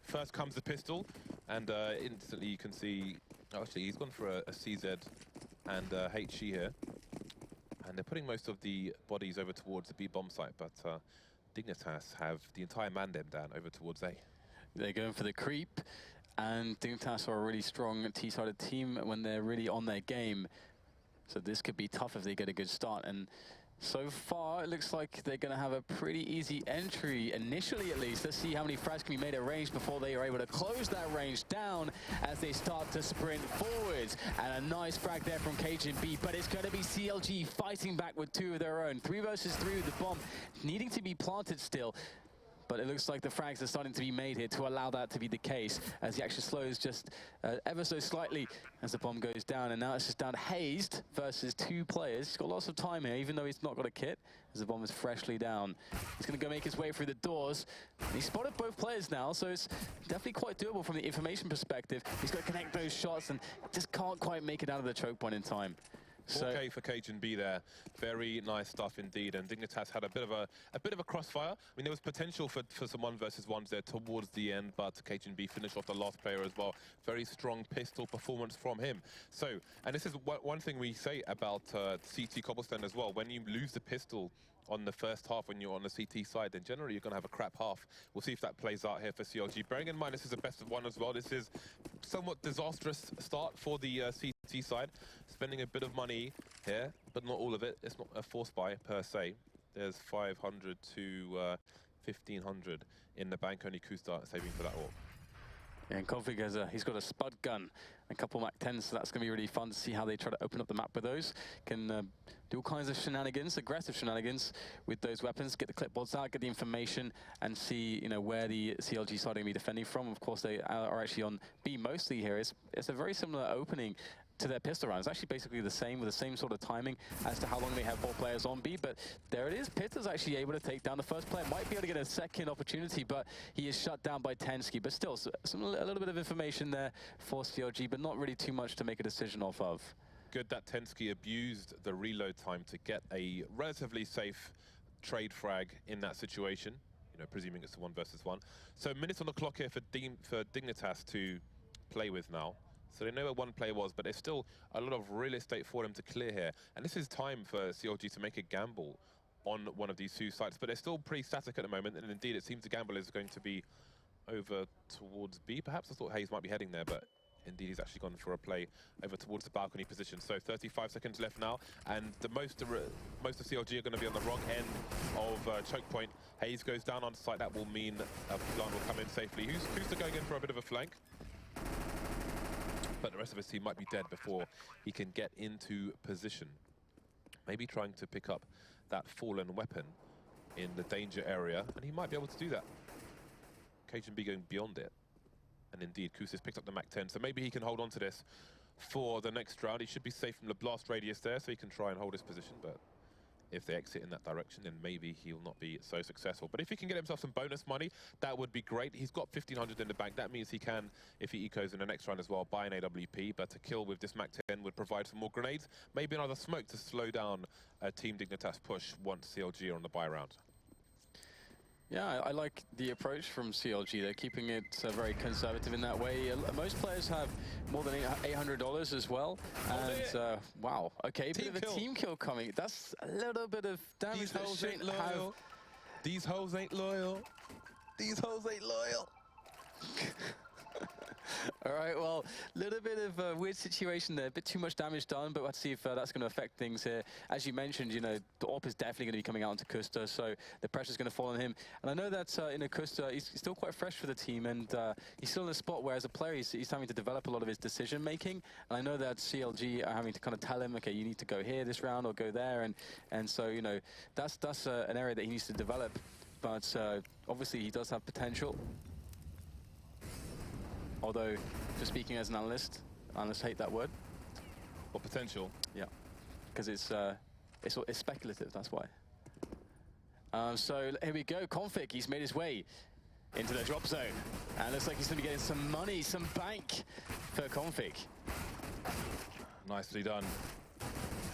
First comes the pistol, and instantly you can see, actually he's gone for a CZ and HE here. And they're putting most of the bodies over towards the B bomb site, but Dignitas have the entire Mandem down over towards A. They're going for the creep, and Dignitas are a really strong T-sided team when they're really on their game. So this could be tough if they get a good start. And so far, it looks like they're going to have a pretty easy entry, initially at least. Let's see how many frags can be made at range before they are able to close that range down as they start to sprint forwards. And a nice frag there from KGB, but it's going to be CLG fighting back with 2 of their own. 3 versus 3 with the bomb needing to be planted still. But it looks like the frags are starting to be made here to allow that to be the case, as he actually slows just ever so slightly as the bomb goes down. And now it's just down to Hazed versus 2 players. He's got lots of time here, even though he's not got a kit, as the bomb is freshly down. He's going to go make his way through the doors. He's spotted both players now, so it's definitely quite doable from the information perspective. He's got to connect those shots and just can't quite make it out of the choke point in time. 4K for KGB there. Very nice stuff indeed. And Dignitas had a bit of a crossfire. I mean, there was potential for some 1 versus 1s there towards the end, but KGB finished off the last player as well. Very strong pistol performance from him. So, and this is one thing we say about CT Cobblestone as well. When you lose the pistol on the first half, when you're on the CT side, then generally you're going to have a crap half. We'll see if that plays out here for CLG. Bearing in mind, this is a best of 1 as well. This is somewhat disastrous start for the CT side. Spending a bit of money here, but not all of it. It's not a force buy per se. There's 500 to 1,500 in the bank. Only Kusta saving for that all. Yeah, and Config has he's got a spud gun, a couple Mac 10s, so that's going to be really fun to see how they try to open up the map with those. Can do all kinds of shenanigans, aggressive shenanigans with those weapons, get the clipboards out, get the information, and see, you know, where the CLG side are going to be defending from. Of course, they are actually on B mostly here. It's a very similar opening to their pistol round. It's actually basically the same, with the same sort of timing as to how long they have 4 players on B, but there it is. Pitter's actually able to take down the first player. Might be able to get a second opportunity, but he is shut down by Tensky. But still, a little bit of information there for CLG, but not really too much to make a decision off of. Good that Tensky abused the reload time to get a relatively safe trade frag in that situation, you know, presuming it's a 1 versus 1. So minutes on the clock here for Dignitas to play with now. So they know where 1 player was, but there's still a lot of real estate for them to clear here. And this is time for CLG to make a gamble on one of these 2 sites, but they're still pretty static at the moment. And indeed, it seems the gamble is going to be over towards B. Perhaps I thought Hayes might be heading there, but indeed he's actually gone for a play over towards the balcony position. So 35 seconds left now, and the most of CLG are going to be on the wrong end of choke point. Hayes goes down on site. That will mean Plan will come in safely. Kusta going in for a bit of a flank, but the rest of his team might be dead before he can get into position. Maybe trying to pick up that fallen weapon in the danger area, and he might be able to do that. KGB going beyond it. And indeed, Kusis picked up the Mac 10, so maybe he can hold on to this for the next round. He should be safe from the blast radius there, so he can try and hold his position, but if they exit in that direction, then maybe he'll not be so successful. But if he can get himself some bonus money, that would be great. He's got 1,500 in the bank. That means he can, if he ecos in the next round as well, buy an AWP. But to kill with this Mac 10 would provide some more grenades, maybe another smoke to slow down a Team Dignitas push once CLG are on the buy round. Yeah, I like the approach from CLG. They're keeping it very conservative in that way. Most players have more than $800 as well. And wow, okay, bit of a team kill coming. That's a little bit of damage. These hoes ain't loyal. These hoes ain't loyal. These hoes ain't loyal. All right, well, a little bit of a weird situation there. A bit too much damage done, but we'll see if that's going to affect things here. As you mentioned, you know, the AWP is definitely going to be coming out onto Kusta, so the pressure's going to fall on him. And I know that, you know, Kusta, he's still quite fresh for the team, and he's still in a spot where, as a player, he's having to develop a lot of his decision-making. And I know that CLG are having to kind of tell him, okay, you need to go here this round or go there. And so, you know, that's an area that he needs to develop. But obviously, he does have potential. Although, just speaking as an analyst, analysts hate that word. Or potential. Yeah, because it's speculative, that's why. So here we go, Config, he's made his way into the drop zone. And looks like he's going to be getting some money, some bank for Config. Nicely done.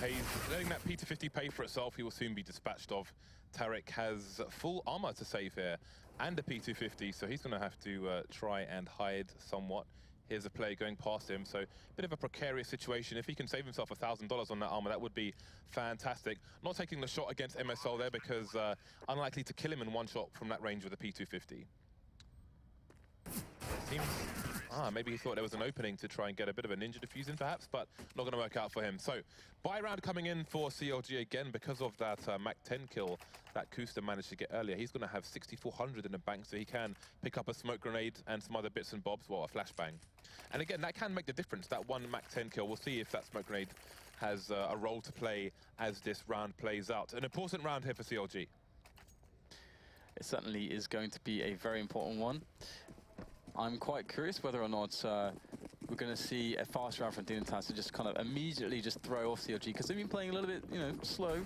Hayes letting that P250 pay for itself. He will soon be dispatched of. Tarek has full armor to save here and a P250, so he's going to have to try and hide somewhat. Here's a player going past him, so a bit of a precarious situation. If he can save himself $1,000 on that armor, that would be fantastic. Not taking the shot against MSL there because unlikely to kill him in one shot from that range with a P250. Seems, maybe he thought there was an opening to try and get a bit of a ninja defuse in perhaps, but not going to work out for him. So, buy round coming in for CLG again because of that Mach 10 kill that Kusta managed to get earlier. He's going to have 6,400 in the bank, so he can pick up a smoke grenade and some other bits and bobs, well, a flashbang. And again, that can make the difference, that one Mach 10 kill. We'll see if that smoke grenade has a role to play as this round plays out. An important round here for CLG. It certainly is going to be a very important one. I'm quite curious whether or not we're going to see a fast round from Dignitas to just kind of immediately just throw off CLG, because they've been playing a little bit, you know, slow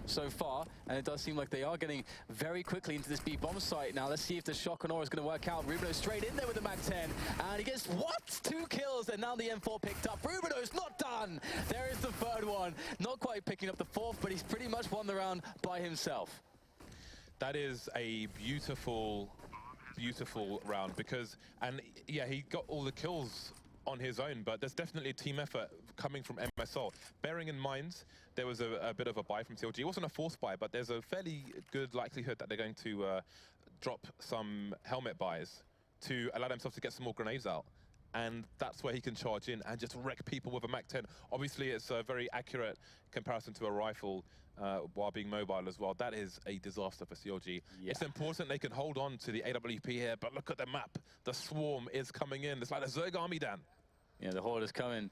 so far, and it does seem like they are getting very quickly into this B bomb site. Now let's see if the shock and aura is going to work out. Rubino straight in there with the Mach 10, and he gets, what? 2 kills, and now the M4 picked up. Rubino's not done! There is the third one. Not quite picking up the fourth, but he's pretty much won the round by himself. That is a beautiful round because, and yeah, he got all the kills on his own, but there's definitely a team effort coming from MSL. Bearing in mind, there was a bit of a buy from CLG. It wasn't a forced buy, but there's a fairly good likelihood that they're going to drop some helmet buys to allow themselves to get some more grenades out. And that's where he can charge in and just wreck people with a Mach 10. Obviously, it's a very accurate comparison to a rifle while being mobile as well. That is a disaster for CLG. Yeah. It's important they can hold on to the AWP here, but look at the map. The swarm is coming in. It's like the Zerg army, Dan. Yeah, the horde is coming.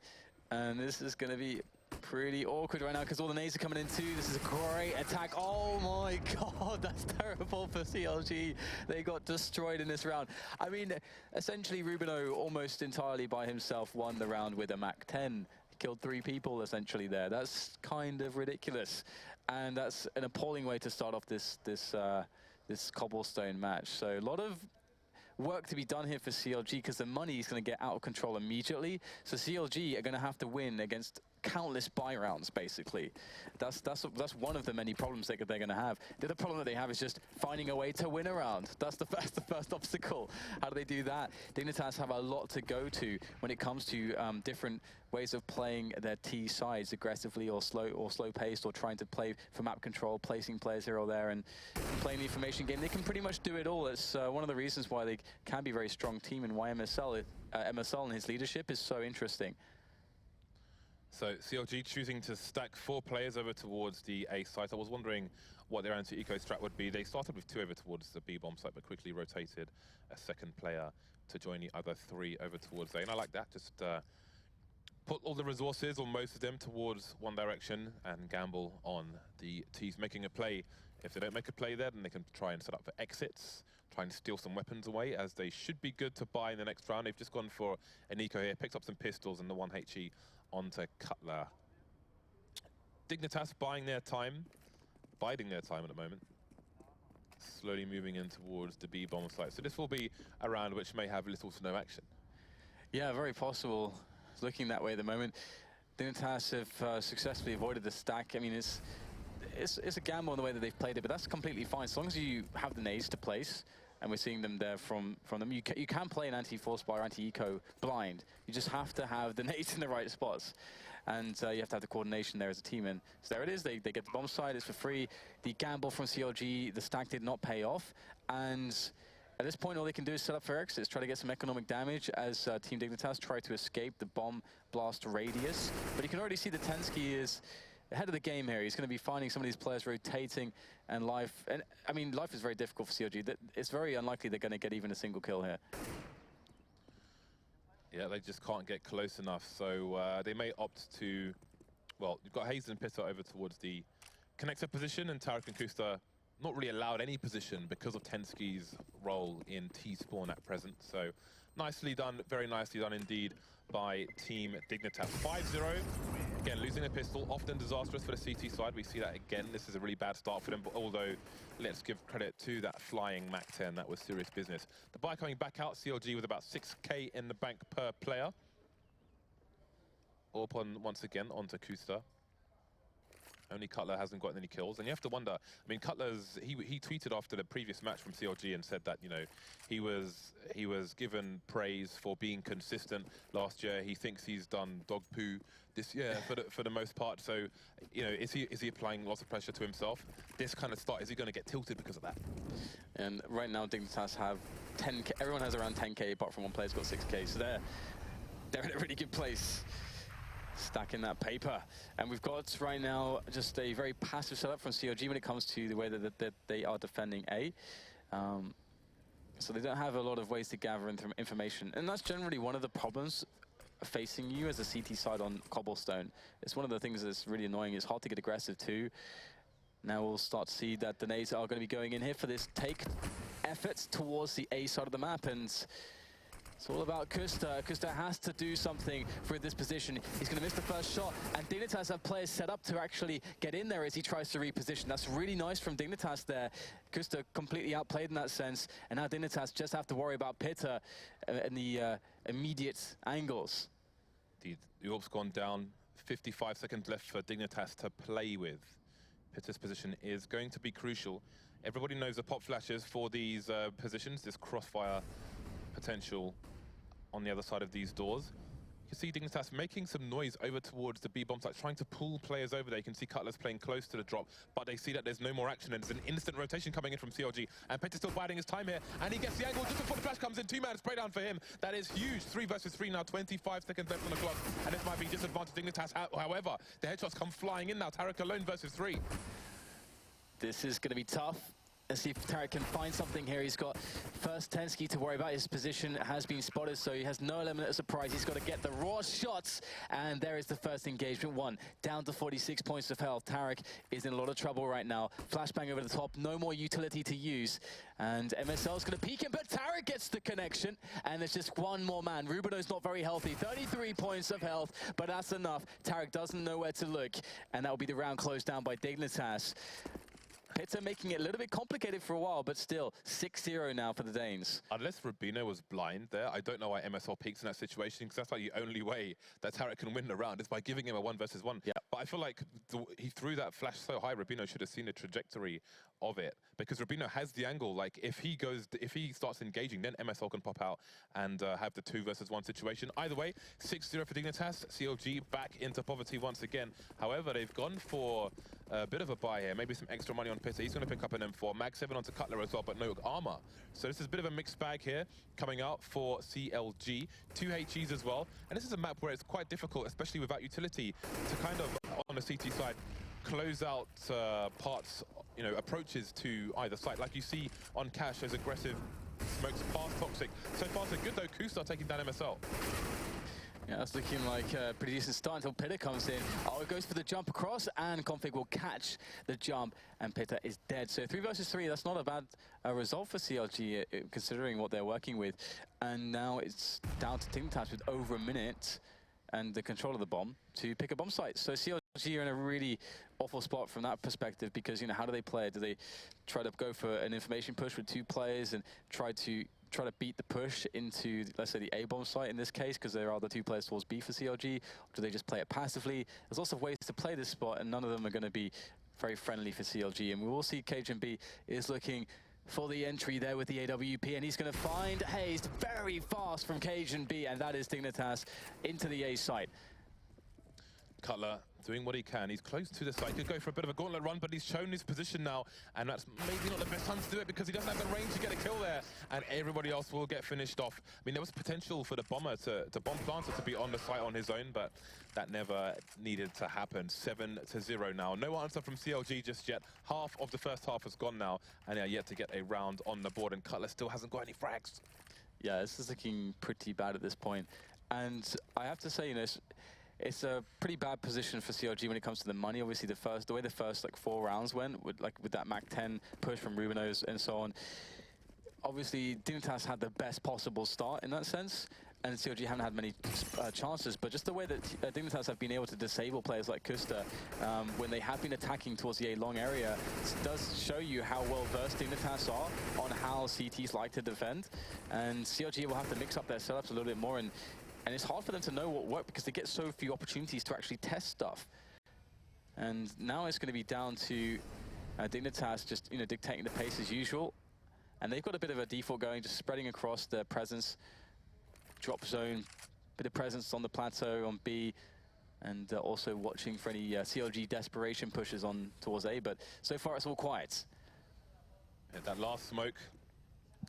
And this is going to be pretty awkward right now because all the nades are coming in too. This is a great attack. Oh my god, that's terrible for CLG. They got destroyed in this round. I mean, essentially Rubino almost entirely by himself won the round with a Mach 10. He killed 3 people essentially there. That's kind of ridiculous. And that's an appalling way to start off this cobblestone match. So a lot of work to be done here for CLG because the money is going to get out of control immediately. So CLG are going to have to win against countless buy rounds, basically. That's one of the many problems they're going to have. The other problem that they have is just finding a way to win a round. That's the first obstacle. How do they do that? Dignitas have a lot to go to when it comes to different ways of playing their T sides, aggressively or slow paced, or trying to play for map control, placing players here or there, and playing the information game. They can pretty much do it all. It's one of the reasons why they can be a very strong team and why MSL and his leadership is so interesting. So CLG choosing to stack 4 players over towards the A site. I was wondering what their anti-eco strat would be. They started with 2 over towards the B bomb site, but quickly rotated a second player to join the other 3 over towards A. And I like that. Just put all the resources, or most of them, towards one direction and gamble on the T's making a play. If they don't make a play there, then they can try and set up for exits, try and steal some weapons away, as they should be good to buy in the next round. They've just gone for an eco here, picked up some pistols and the 1 HE onto Cutler. Dignitas biding their time at the moment. Slowly moving in towards the B bomb site. So this will be a round which may have little to no action. Yeah, very possible. It's looking that way at the moment. Dignitas have successfully avoided the stack. I mean, it's a gamble in the way that they've played it, but that's completely fine. As long as you have the nades to place, and we're seeing them there from them. You can play an anti-force buy or anti-eco blind. You just have to have the nades in the right spots. And you have to have the coordination there as a team. And so there it is. They get the bomb side. It's for free. The gamble from CLG, the stack did not pay off. And at this point, all they can do is set up for exits, try to get some economic damage as Team Dignitas try to escape the bomb blast radius. But you can already see the Tensky is ahead of the game here. He's going to be finding some of these players rotating, and Life, and I mean, Life is very difficult for CLG. It's very unlikely they're going to get even a single kill here. Yeah, they just can't get close enough, so they may opt to, well, you've got Hayes and Pitta over towards the connector position, and Tarek and Kusta not really allowed any position because of Tensky's role in T-spawn at present. So nicely done, very nicely done indeed by Team Dignitas. 5-0, again, losing a pistol, often disastrous for the CT side. We see that again. This is a really bad start for them, but although let's give credit to that flying Mach 10, that was serious business. The buy coming back out, CLG with about 6K in the bank per player. Orpon once again onto Kusta. Only Cutler hasn't gotten any kills, and you have to wonder. I mean, Cutler's he tweeted after the previous match from CLG and said that, you know, he was given praise for being consistent last year. He thinks he's done dog poo this year for the most part. So, you know, is he applying lots of pressure to himself? This kind of start, is he going to get tilted because of that? And right now, Dignitas have 10K. Everyone has around 10K, apart from one player's got 6K. So they're in a really good place, stacking that paper. And we've got right now just a very passive setup from CLG when it comes to the way that they are defending A. So they don't have a lot of ways to gather information. And that's generally one of the problems facing you as a CT side on Cobblestone. It's one of the things that's really annoying. It's hard to get aggressive too. Now we'll start to see that the nades are going to be going in here for this take efforts towards the A side of the map. And it's all about Kusta. Kusta has to do something for this position. He's going to miss the first shot, and Dignitas have players set up to actually get in there as he tries to reposition. That's really nice from Dignitas there. Kusta completely outplayed in that sense, and now Dignitas just have to worry about Pitta in the immediate angles. The orb's gone down. 55 seconds left for Dignitas to play with. Pitta's position is going to be crucial. Everybody knows the pop flashes for these positions, this crossfire potential on the other side of these doors. You can see Dignitas making some noise over towards the B bomb site, trying to pull players over there. You can see Cutler's playing close to the drop, but they see that there's no more action, and there's an instant rotation coming in from CLG. And Pitta's still biding his time here, and he gets the angle just before the flash comes in. 2-man spray down for him. That is huge. 3 versus 3 now, 25 seconds left on the clock, and this might be disadvantage Dignitas. However, the headshots come flying in now. Tarek alone versus 3. This is going to be tough. Let's see if Tarek can find something here. He's got first Tensky to worry about. His position has been spotted, so he has no element of surprise. He's got to get the raw shots, and there is the first engagement. 1 down to 46 points of health. Tarek is in a lot of trouble right now. Flashbang over the top, no more utility to use, and MSL's going to peek him, but Tarek gets the connection, and there's just one more man. Rubino's not very healthy, 33 points of health, but that's enough. Tarek doesn't know where to look, and that will be the round closed down by Dignitas. Pitta making it a little bit complicated for a while, but still 6-0 now for the Danes. Unless Rubino was blind there, I don't know why MSL peaks in that situation, because that's like the only way that Tarek can win the round is by giving him a 1 versus 1. Yeah. But I feel like he threw that flash so high, Rubino should have seen the trajectory of it, because Rubino has the angle. Like if he starts engaging, then MSL can pop out and have the 2 versus 1 situation. Either way, 6-0 for Dignitas. CLG back into poverty once again. However, they've gone for a bit of a buy here, maybe some extra money on Pitta. He's going to pick up an M4. Mag 7 onto Cutler as well, but no armor. So this is a bit of a mixed bag here coming out for CLG. 2 HEs as well. And this is a map where it's quite difficult, especially without utility, to kind of, on the CT side, close out parts, you know, approaches to either side. Like you see on Cash, those aggressive smokes past Toxic. So far so good though, Kusta taking down MSL. Yeah, it's looking like a pretty decent start until Pitta comes in. Oh, it goes for the jump across, and Config will catch the jump, and Pitta is dead. So 3 versus 3, that's not a bad result for CLG, considering what they're working with. And now it's down to Dignitas with over a minute and the control of the bomb to pick a bomb site. So CLG are in a really awful spot from that perspective, because, you know, how do they play it? Do they try to go for an information push with 2 players and try to beat the push into, let's say, the A bomb site in this case, because there are the 2 players towards B for CLG? Or do they just play it passively? There's lots of ways to play this spot, and none of them are going to be very friendly for CLG. And we will see CageNB is looking for the entry there with the AWP, and he's going to find Hayes very fast from CageNB, and that is Dignitas into the A site. Cutler doing what he can. He's close to the site. He could go for a bit of a gauntlet run, but he's shown his position now, and that's maybe not the best time to do it, because he doesn't have the range to get a kill there, and everybody else will get finished off. I mean, there was potential for the bomber to bomb Planter to be on the site on his own, but that never needed to happen. 7-0 now. No answer from CLG just yet. Half of the first half has gone now, and they're yet to get a round on the board, and Cutler still hasn't got any frags. Yeah, this is looking pretty bad at this point. And I have to say, you know, it's a pretty bad position for CLG when it comes to the money. Obviously, the way the first like 4 rounds went, with that Mac 10 push from Rubino's and so on. Obviously, Dignitas had the best possible start in that sense, and CLG haven't had many chances. But just the way that Dignitas have been able to disable players like Kusta when they have been attacking towards the A long area, does show you how well versed Dignitas are on how CTs like to defend. And CLG will have to mix up their setups a little bit more, and it's hard for them to know what works, because they get so few opportunities to actually test stuff. And now it's going to be down to Dignitas just, dictating the pace as usual. And they've got a bit of a default going, just spreading across their presence. Drop zone, bit of presence on the plateau on B, and also watching for any CLG desperation pushes on towards A, but so far it's all quiet. And that last smoke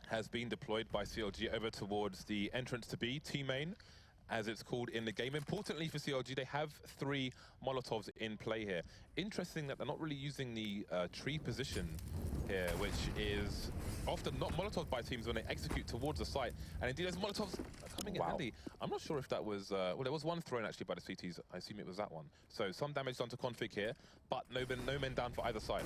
has been deployed by CLG over towards the entrance to B, T-main, as it's called in the game. Importantly for CLG, they have 3 Molotovs in play here. Interesting that they're not really using the tree position here, which is often not Molotovs by teams when they execute towards the site. And indeed, those Molotovs are coming in handy. I'm not sure if that was, well, there was one thrown actually by the CTs. I assume it was that one. So some damage done to config here, but no men down for either side.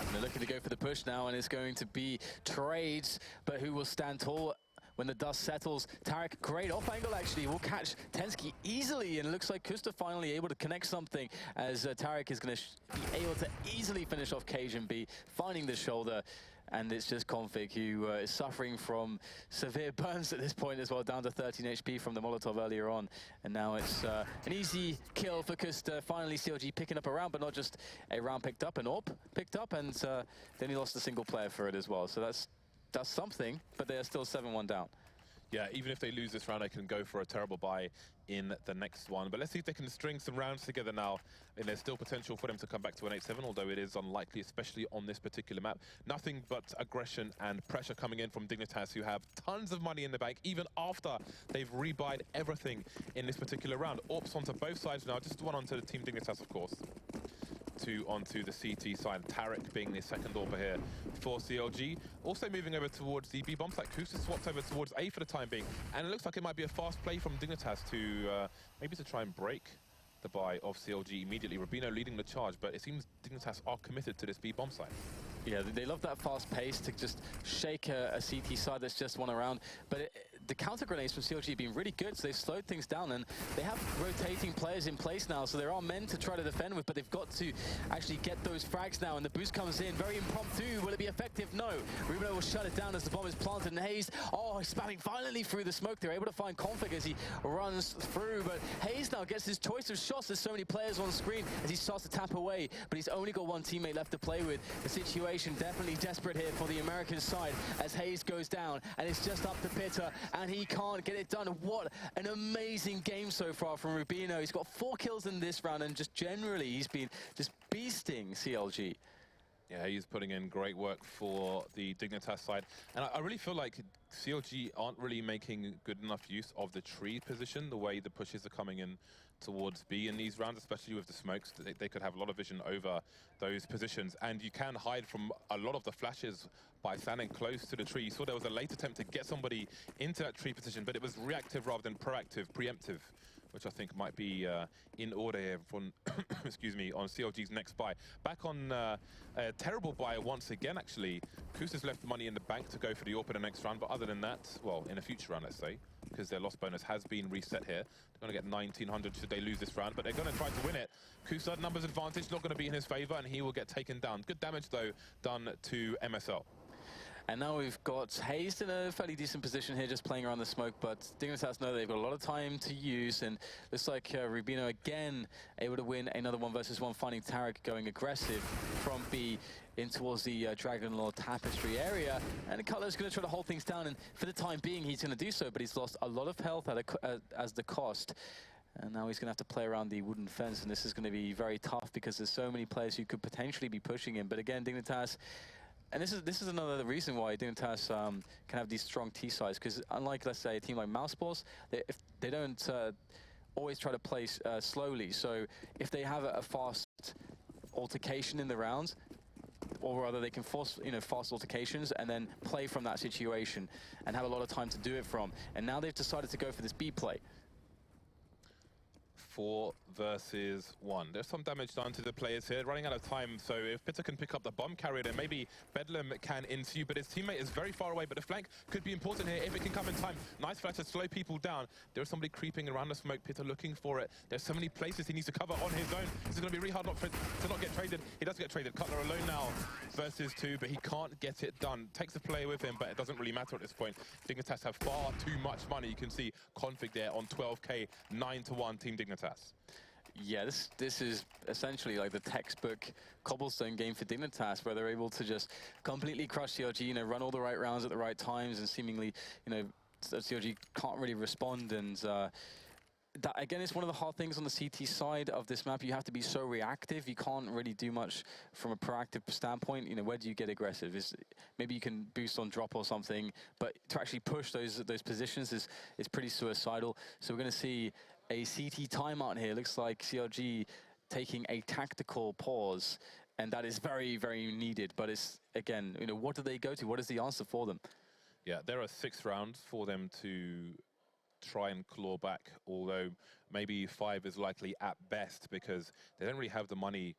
And they're looking to go for the push now, and it's going to be trades, but who will stand tall when the dust settles? Tarek, great off angle actually, will catch Tensky easily, and it looks like Kusta finally able to connect something as Tarek is going to be able to easily finish off Cajun B, finding the shoulder. And it's just Config who is suffering from severe burns at this point as well, down to 13 HP from the Molotov earlier on. And now it's an easy kill for Kusta. Finally, CLG picking up a round, but not just a round picked up, an AWP picked up, and then he lost a single player for it as well. So that's something, but they are still 7-1 down. Yeah, even if they lose this round, they can go for a terrible buy in the next one. But let's see if they can string some rounds together now. And there's still potential for them to come back to an 8-7, although it is unlikely, especially on this particular map. Nothing but aggression and pressure coming in from Dignitas, who have tons of money in the bank, even after they've rebuyed everything in this particular round. AWPs onto both sides now, just one onto the Team Dignitas, of course. 2 onto the CT side. Tarek being the second AWPer here for CLG. Also moving over towards the B bomb site. Kusa swapped over towards A for the time being. And it looks like it might be a fast play from Dignitas to maybe to try and break the buy of CLG immediately. Rubino leading the charge, but it seems Dignitas are committed to this B bomb site. Yeah, they love that fast pace to just shake a CT side that's just one around. But the counter grenades from CLG have been really good, so they've slowed things down, and they have rotating players in place now, so there are men to try to defend with, but they've got to actually get those frags now, and the boost comes in very impromptu. Will it be effective? No. Rubino will shut it down as the bomb is planted, and Hayes, he's spamming violently through the smoke. They're able to find Config as he runs through, but Hayes now gets his choice of shots. There's so many players on screen as he starts to tap away, but he's only got one teammate left to play with. The situation definitely desperate here for the American side as Hayes goes down, and it's just up to Pitta, and he can't get it done. What an amazing game so far from Rubino. He's got 4 kills in this round, and just generally he's been just beasting CLG. Yeah, he's putting in great work for the Dignitas side. And I really feel like CLG aren't really making good enough use of the tree position, the way the pushes are coming in towards B in these rounds, especially with the smokes. They could have a lot of vision over those positions. And you can hide from a lot of the flashes by standing close to the tree. You saw there was a late attempt to get somebody into that tree position, but it was reactive rather than proactive, preemptive, which I think might be in order here from, excuse me, on CLG's next buy. Back on a terrible buy once again, actually. Kusa's left money in the bank to go for the AWP in the next round, but other than that, well, in a future round, let's say, because their loss bonus has been reset here. They're going to get 1,900 should they lose this round, but they're going to try to win it. Kusa, numbers advantage, not going to be in his favor, and he will get taken down. Good damage, though, done to MSL. And now we've got Hayes in a fairly decent position here, just playing around the smoke, but Dignitas know they've got a lot of time to use, and looks like Rubino again able to win another 1 versus 1, finding Tarek going aggressive from B in towards the Dragon Lord Tapestry area, and Cutler's going to try to hold things down, and for the time being he's going to do so, but he's lost a lot of health as the cost. And now he's going to have to play around the wooden fence, and this is going to be very tough because there's so many players who could potentially be pushing him. But again, Dignitas, and this is another reason why Dignitas can have these strong T sides, because unlike, let's say, a team like Mousesports, they don't always try to play slowly. So if they have a fast altercation in the rounds, or rather they can force fast altercations and then play from that situation and have a lot of time to do it from. And now they've decided to go for this B play. 4 versus 1. There's some damage done to the players here, running out of time, so if Pitta can pick up the bomb carrier, then maybe Bedlam can ensue, but his teammate is very far away, but the flank could be important here if it can come in time. Nice flash to slow people down. There's somebody creeping around the smoke, Pitta looking for it. There's so many places he needs to cover on his own. This is going to be really hard to not get traded. He does get traded. Cutler alone now versus 2, but he can't get it done. Takes the player with him, but it doesn't really matter at this point. Dignitas have far too much money. You can see Config there on 12K, 9-1 Team Dignitas. Yeah, this is essentially like the textbook cobblestone game for Dignitas, where they're able to just completely crush CLG, you know, run all the right rounds at the right times, and seemingly, you know, CLG can't really respond. And that, again, is one of the hard things on the CT side of this map. You have to be so reactive. You can't really do much from a proactive standpoint. You know, where do you get aggressive? Maybe you can boost on drop or something, but to actually push those positions is pretty suicidal. So we're going to see a CT timeout here. Looks like CLG taking a tactical pause, and that is very, very needed. But it's, again, you know, what do they go to? What is the answer for them? Yeah, there are 6 rounds for them to try and claw back, although maybe 5 is likely at best because they don't really have the money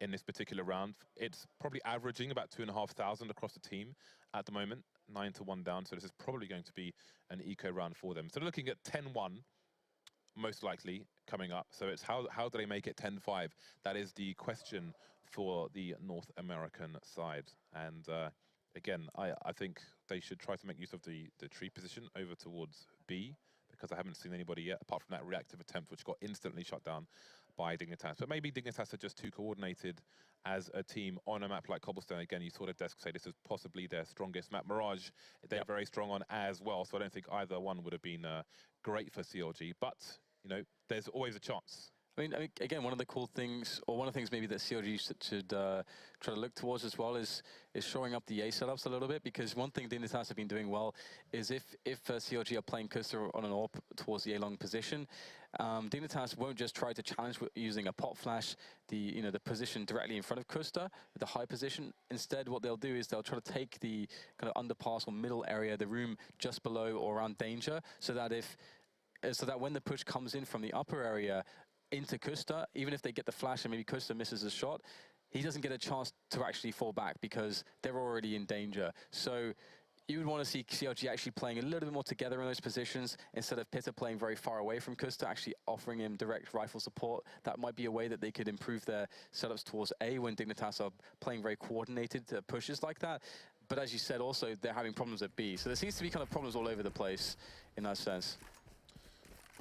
in this particular round. It's probably averaging about 2,500 across the team at the moment, 9-1 down, so this is probably going to be an eco round for them. So they're looking at 10-1, most likely, coming up. So it's how do they make it 10-5? That is the question for the North American side. And again, I think they should try to make use of the tree position over towards B, because I haven't seen anybody yet, apart from that reactive attempt, which got instantly shut down by Dignitas. But maybe Dignitas are just too coordinated as a team on a map like Cobblestone. Again, you saw the desk say this is possibly their strongest map. Mirage, they're very strong on as well, so I don't think either one would have been great for CLG. But, you know, there's always a chance. I mean, again, one of the cool things, or one of the things maybe that CLG should try to look towards as well is shoring up the A setups a little bit, because one thing Dignitas have been doing well is if CLG are playing Kusta on an AWP towards the A-long position, Dignitas won't just try to challenge using a pop flash the position directly in front of Kusta, the high position. Instead, what they'll do is they'll try to take the kind of underpass or middle area, the room just below or around danger, so that when the push comes in from the upper area into Kusta, even if they get the flash and maybe Kusta misses a shot, he doesn't get a chance to actually fall back because they're already in danger. So you would want to see CLG actually playing a little bit more together in those positions instead of Pitta playing very far away from Kusta, actually offering him direct rifle support. That might be a way that they could improve their setups towards A when Dignitas are playing very coordinated pushes like that. But as you said, also, they're having problems at B. So there seems to be kind of problems all over the place in that sense.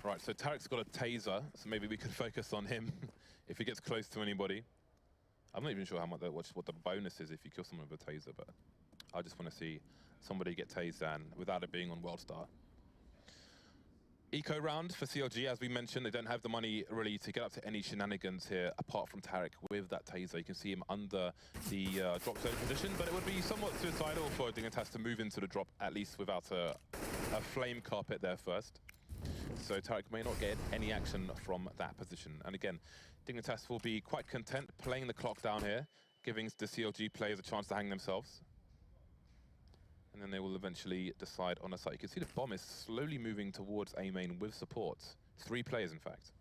Right, so Tarek's got a taser, so maybe we could focus on him if he gets close to anybody. I'm not even sure what the bonus is if you kill someone with a taser, but I just want to see somebody get tased down without it being on WorldStar. Eco round for CLG, as we mentioned, they don't have the money really to get up to any shenanigans here, apart from Tarek with that taser. You can see him under the drop zone position, but it would be somewhat suicidal for Dignitas to move into the drop, at least without a flame carpet there first. So Tarek may not get any action from that position. And again, Dignitas will be quite content playing the clock down here, giving the CLG players a chance to hang themselves. And then they will eventually decide on a site. You can see the bomb is slowly moving towards A main with support. 3 players, in fact.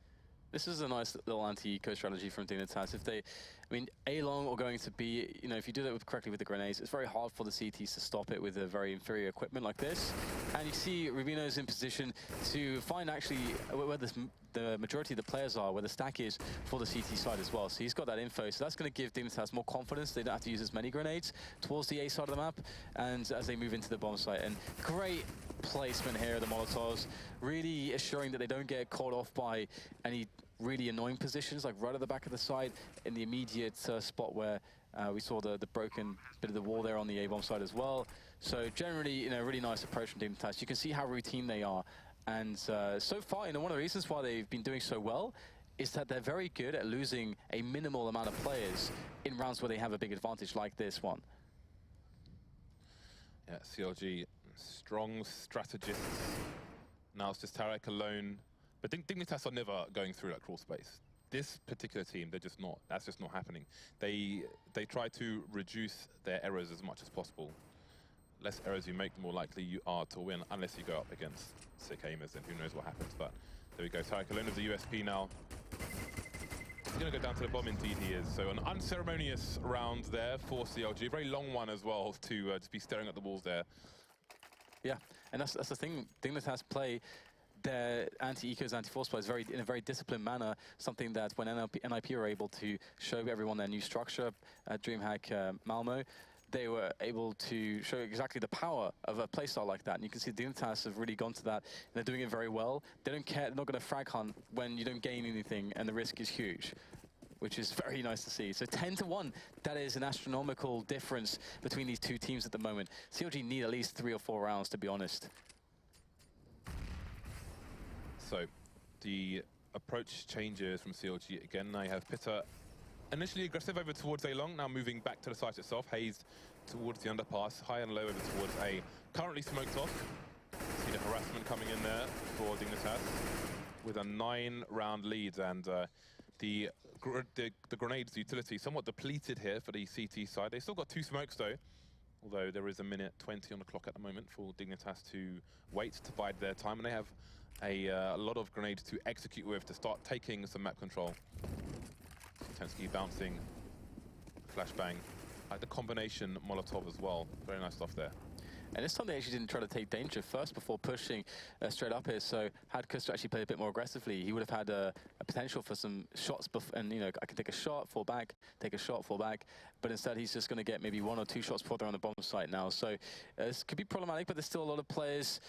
This is a nice little anti-eco strategy from Dignitas. If they, I mean, A-long or going to B, you know, if you do that correctly with the grenades, it's very hard for the CTs to stop it with a very inferior equipment like this. And you see Rubino's in position to find actually where the majority of the players are, where the stack is for the CT side as well. So he's got that info. So that's going to give Dignitas more confidence. They don't have to use as many grenades towards the A side of the map, and as they move into the bomb site. And great placement here of the Molotovs, really assuring that they don't get caught off by any really annoying positions, like right at the back of the side in the immediate spot where we saw the broken bit of the wall there on the A-bomb side as well. So generally, you know, really nice approach from Dignitas. You can see how routine they are. And so far, you know, one of the reasons why they've been doing so well is that they're very good at losing a minimal amount of players in rounds where they have a big advantage like this one. Yeah, CLG, strong strategists. Now it's just Tarek alone. But Dignitas are never going through that crawl space. This particular team, they're just not. That's just not happening. They try to reduce their errors as much as possible. Less errors you make, the more likely you are to win, unless you go up against sick aimers, and who knows what happens. But there we go, Tarek alone with the USP now. He's going to go down to the bomb, indeed he is. So an unceremonious round there for CLG. A very long one as well to just be staring at the walls there. Yeah, and that's the thing. Dignitas play their anti-ecos, anti-force plays in a very disciplined manner, something that when NIP are able to show everyone their new structure at DreamHack Malmo, they were able to show exactly the power of a playstyle like that. And you can see Dignitas have really gone to that, and they're doing it very well. They don't care, they're not going to frag hunt when you don't gain anything and the risk is huge, which is very nice to see. So 10-1, that is an astronomical difference between these two teams at the moment. CLG need at least 3 or 4 rounds, to be honest. So the approach changes from CLG again. Now you have Pitta initially aggressive over towards A long, now moving back to the site itself. Hazed towards the underpass, high and low over towards A. Currently smoked off. See the harassment coming in there for Dignitas with a 9-round lead, and the grenades utility somewhat depleted here for the CT side. They still got 2 smokes though, although there is a minute 20 on the clock at the moment for Dignitas to wait to bide their time, and they have a lot of grenades to execute with to start taking some map control. Tensky bouncing, flashbang, like the combination Molotov as well. Very nice stuff there. And this time they actually didn't try to take danger first before pushing straight up here. So had Custer actually played a bit more aggressively, he would have had a potential for some shots. And you know, I can take a shot, fall back, take a shot, fall back. But instead he's just going to get maybe 1 or 2 shots before they're on the bomb site now. So this could be problematic, but there's still a lot of players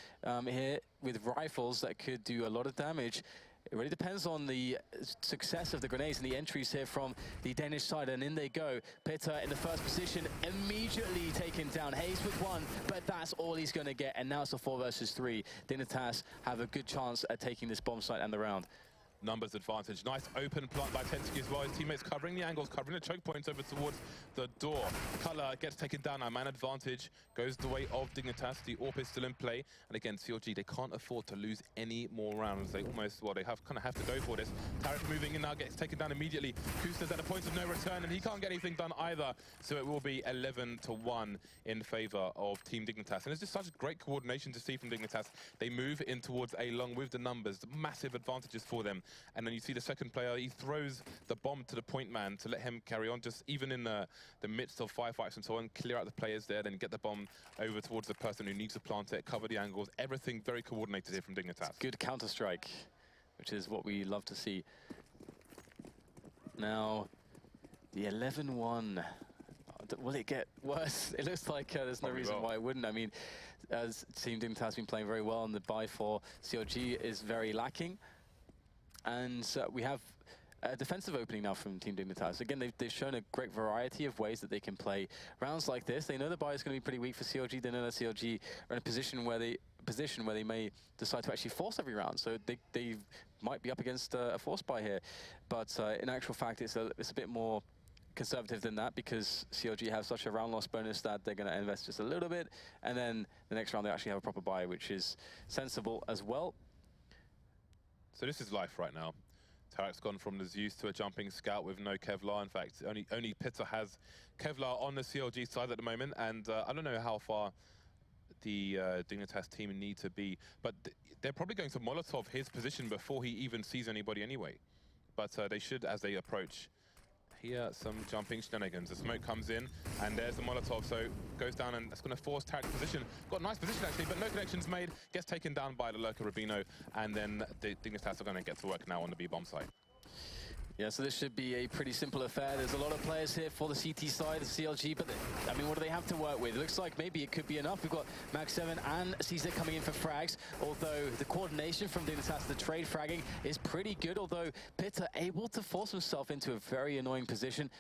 here with rifles that could do a lot of damage. It really depends on the success of the grenades and the entries here from the Danish side. And in they go. Pitta in the first position, immediately taken down. Hayes with 1, but that's all he's going to get. And now it's a 4 versus 3. Dignitas have a good chance at taking this bomb site and the round. Numbers advantage. Nice open plant by Tensky as well. His teammates covering the angles, covering the choke points over towards the door. Color gets taken down. Now man advantage goes the way of Dignitas. The AWP is still in play. And again, CLG, they can't afford to lose any more rounds. They almost, well, they kind of have to go for this. Tariq moving in now, gets taken down immediately. Kusta's at a point of no return, and he can't get anything done either. So it will be 11-1 in favor of Team Dignitas. And it's just such great coordination to see from Dignitas. They move in towards A long with the numbers, massive advantages for them. And then you see the second player, he throws the bomb to the point man to let him carry on, just even in the midst of firefights and so on, clear out the players there, then get the bomb over towards the person who needs to plant it, cover the angles, everything very coordinated here from Dignitas. Good counter-strike, which is what we love to see. Now, the 11-1, will it get worse? It looks like there's no reason why it wouldn't. I mean, as Team Dignitas has been playing very well, and the buy for CLG is very lacking. And we have a defensive opening now from Team Dignitas. Again, they've shown a great variety of ways that they can play rounds like this. They know the buy is going to be pretty weak for CLG. They know that CLG are in a position where they may decide to actually force every round. So they might be up against a force buy here. But in actual fact, it's a bit more conservative than that, because CLG have such a round loss bonus that they're going to invest just a little bit. And then the next round, they actually have a proper buy, which is sensible as well. So this is life right now. Tariq's gone from the Zeus to a jumping scout with no Kevlar. In fact, only Pitta has Kevlar on the CLG side at the moment, and I don't know how far the Dignitas team need to be, but they're probably going to Molotov his position before he even sees anybody anyway. But they should, as they approach. Here, some jumping shenanigans. The smoke comes in, and there's the Molotov, so goes down, and that's going to force Tariq's position. Got a nice position, actually, but no connections made. Gets taken down by the Lurker Rubino, and then the Dignitas are going to get to work now on the B-bomb site. Yeah, so this should be a pretty simple affair. There's a lot of players here for the CT side, the CLG, but I mean, what do they have to work with? It looks like maybe it could be enough. We've got Max 7 and Caesar coming in for frags, although the coordination from Dignitas, the trade fragging, is pretty good, although Pitta able to force himself into a very annoying position,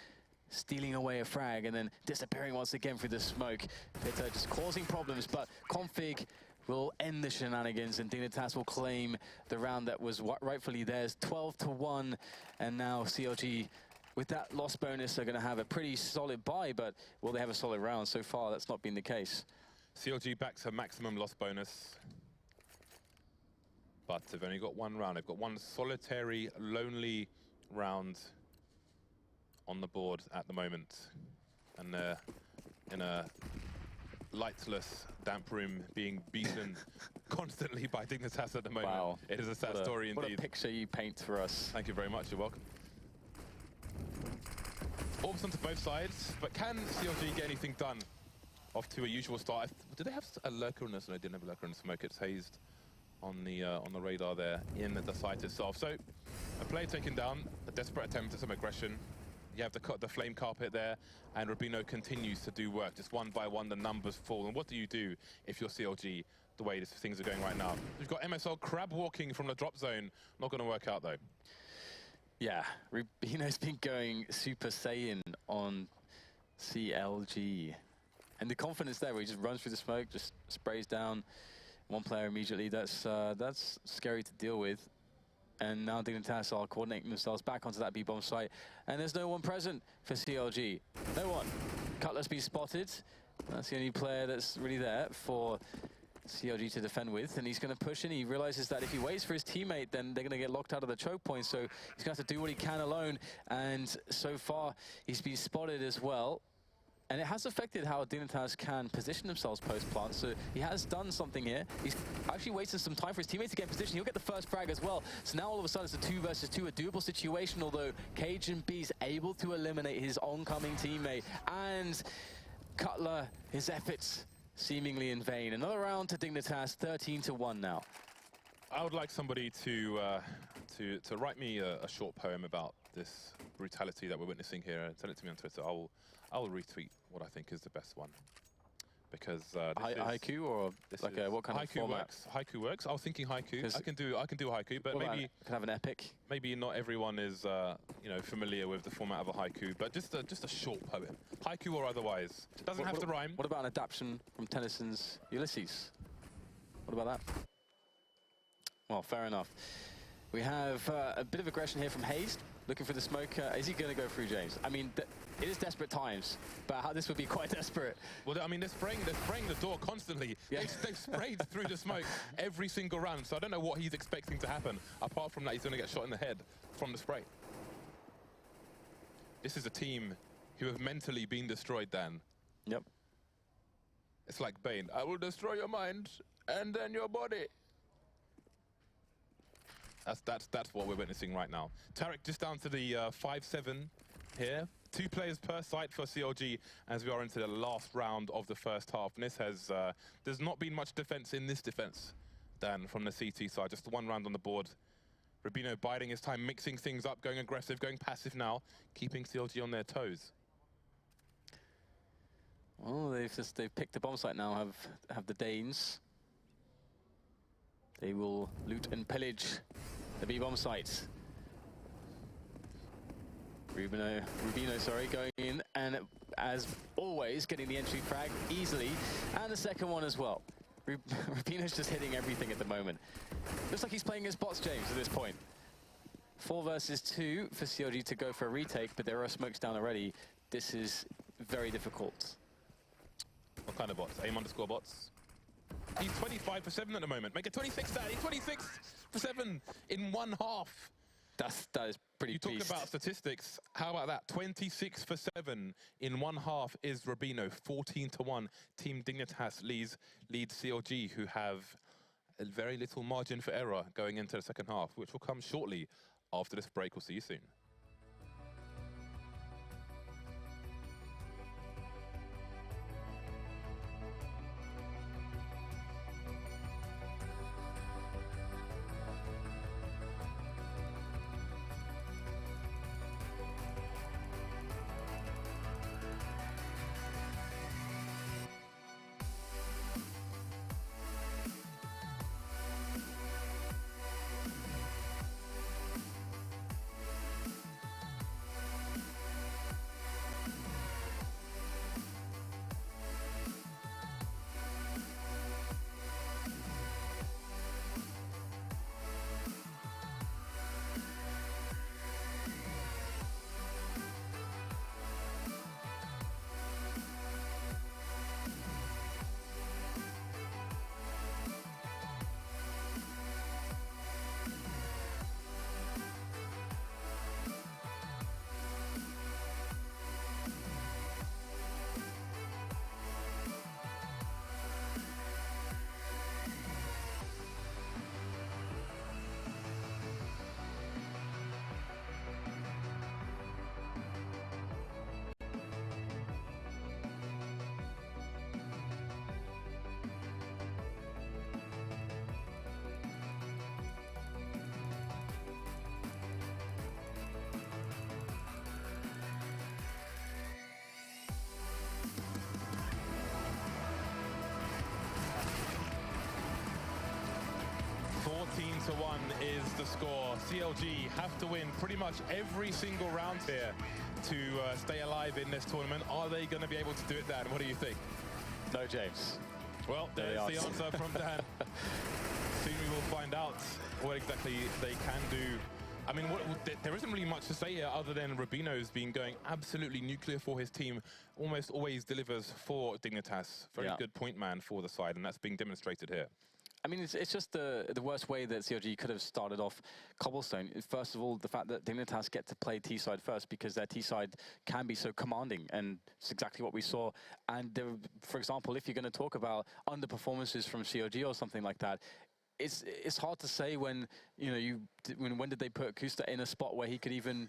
stealing away a frag and then disappearing once again through the smoke. Pitta just causing problems, but Config will end the shenanigans, and Dignitas will claim the round that was rightfully theirs, 12-1. And now CLG, with that loss bonus, are going to have a pretty solid buy, but will they have a solid round? So far, that's not been the case. CLG back to maximum loss bonus, but they've only got 1 round. They've got 1 solitary, lonely round on the board at the moment, and they're in a lightless, damp room, being beaten constantly by Dignitas at the moment. Wow. It is a sad story indeed. What a picture you paint for us. Thank you very much, you're welcome. Orbs onto both sides, but can CLG get anything done off to a usual start? Do they have a lurker in this? No, they didn't have a lurker in the smoke. It's hazed on the radar there in the site itself. So a player taken down, a desperate attempt at some aggression. You have the flame carpet there, and Rubino continues to do work. Just one by one, the numbers fall. And what do you do if you're CLG, the way things are going right now? We've got MSL crab walking from the drop zone. Not going to work out, though. Yeah, Rubino's been going Super Saiyan on CLG. And the confidence there, where he just runs through the smoke, just sprays down one player immediately. That's scary to deal with. And now Dignitas are coordinating themselves back onto that B-bomb site. And there's no one present for CLG. No one. Cutler's been spotted. That's the only player that's really there for CLG to defend with. And he's going to push in. He realizes that if he waits for his teammate, then they're going to get locked out of the choke point. So he's going to have to do what he can alone. And so far, he's been spotted as well. And it has affected how Dignitas can position themselves post-plant. So he has done something here. He's actually wasted some time for his teammates to get in position. He'll get the first frag as well. So now all of a sudden it's a 2 versus 2, a doable situation, although Cajun B's able to eliminate his oncoming teammate. And Cutler, his efforts seemingly in vain. Another round to Dignitas, 13-1 now. I would like somebody to write me a short poem about this brutality that we're witnessing here and send it to me on Twitter. I'll retweet what I think is the best one, because haiku, or like what kind of format? Haiku works. I was thinking haiku. I can do a haiku, but maybe can have an epic. Maybe not everyone is familiar with the format of a haiku, but just a short poem, haiku or otherwise. It doesn't have to rhyme. What about an adaptation from Tennyson's Ulysses? What about that? Well, fair enough. We have a bit of aggression here from Hayes, looking for the smoke. Is he going to go through, James? I mean, it is desperate times, but this would be quite desperate. Well, I mean, they're spraying the door constantly. Yeah. They've sprayed through the smoke every single round, so I don't know what he's expecting to happen. Apart from that, he's going to get shot in the head from the spray. This is a team who have mentally been destroyed, Dan. Yep. It's like Bane. I will destroy your mind and then your body. That's what we're witnessing right now. Tarek just down to the 5-7 here. 2 players per site for CLG as we are into the last round of the first half. And this has, there's not been much defense in this defense, Dan, from the CT side. Just 1 round on the board. Rubino biding his time, mixing things up, going aggressive, going passive now, keeping CLG on their toes. Well, they've picked the bomb site now, have the Danes. They will loot and pillage the B-bomb site. Rubino, going in, and as always, getting the entry frag easily, and the second one as well. Rubino's just hitting everything at the moment. Looks like he's playing his bots, James, at this point. 4 versus 2 for CLG to go for a retake, but there are smokes down already. This is very difficult. What kind of bots? AIM_bots? He's 25 for 7 at the moment. Make it 26, Daddy. 26 for 7 in 1 half. That is pretty. You talk about statistics. How about that? 26 for 7 in 1 half is Rubino. 14-1. Team Dignitas leads CLG, who have a very little margin for error going into the second half, which will come shortly after this break. We'll see you soon. 16-1 is the score. CLG have to win pretty much every single round here to stay alive in this tournament. Are they going to be able to do it, Dan? What do you think? No, James. Well, there's the answer from Dan. Soon we will find out what exactly they can do. I mean, there isn't really much to say here other than Rubino's been going absolutely nuclear for his team. Almost always delivers for Dignitas. Very good point man for the side, and that's being demonstrated here. I mean, it's just the worst way that CLG could have started off Cobblestone. First of all, the fact that Dignitas get to play T-side first because their T-side can be so commanding, and it's exactly what we saw. And there, for example, if you're going to talk about underperformances from CLG or something like that, it's hard to say when, you know, when did they put Kusta in a spot where he could even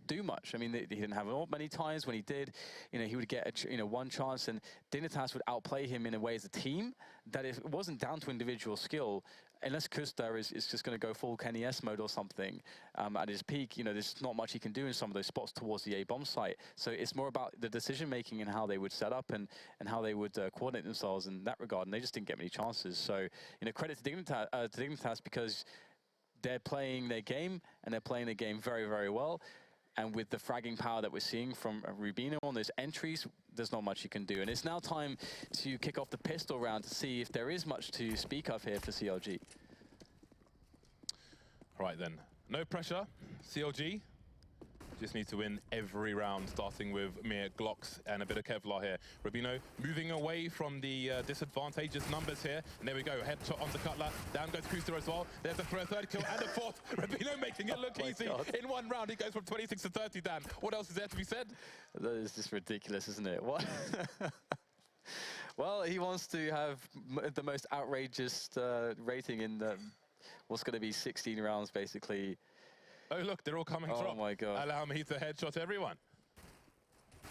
do much. I mean, he didn't have it many times. When he did, you know, he would get one chance, and Dignitas would outplay him in a way as a team that if it wasn't down to individual skill, unless Kusta is just going to go full Kenny S mode or something at his peak, you know, there's not much he can do in some of those spots towards the A-bomb site. So it's more about the decision-making and how they would set up and how they would coordinate themselves in that regard, and they just didn't get many chances. So, you know, credit to Dignitas because they're playing their game, and they're playing their game very, very well. And with the fragging power that we're seeing from Rubino on those entries, there's not much you can do. And it's now time to kick off the pistol round to see if there is much to speak of here for CLG. Right then, no pressure. CLG just need to win every round, starting with mere Glocks and a bit of Kevlar here. Rubino moving away from the disadvantageous numbers here. And there we go, headshot onto Cutler. Down goes Kusta as well. There's a third kill and a fourth. Rubino making it look easy. In one round, he goes from 26 to 30, Dan. What else is there to be said? That is just ridiculous, isn't it? What? Well, he wants to have the most outrageous rating in what's going to be 16 rounds, basically. Oh, look, they're all coming through. Oh, my God. Allow me to headshot everyone.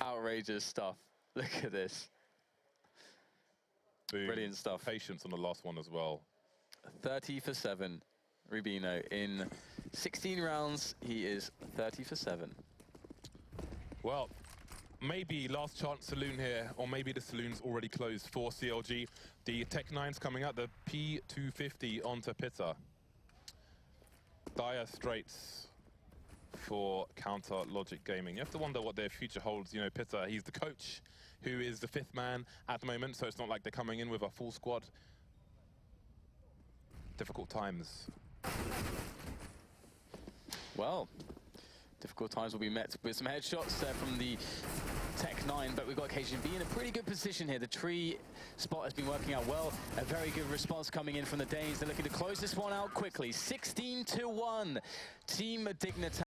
Outrageous stuff. Look at this. Boom. Brilliant stuff. Patience on the last one as well. 30 for 7. Rubino in 16 rounds. He is 30 for 7. Well, maybe last chance saloon here, or maybe the saloon's already closed for CLG. The Tech 9's coming out, the P250 onto Pitta. Dire straits for Counter Logic Gaming. You have to wonder what their future holds. You know, Pitta, he's the coach who is the 5th man at the moment, so it's not like they're coming in with a full squad. Difficult times. Well, difficult times will be met with some headshots from the Tech 9, but we've got KGB in a pretty good position here. The tree spot has been working out well. A very good response coming in from the Danes. They're looking to close this one out quickly. 16-1, Team Dignitas.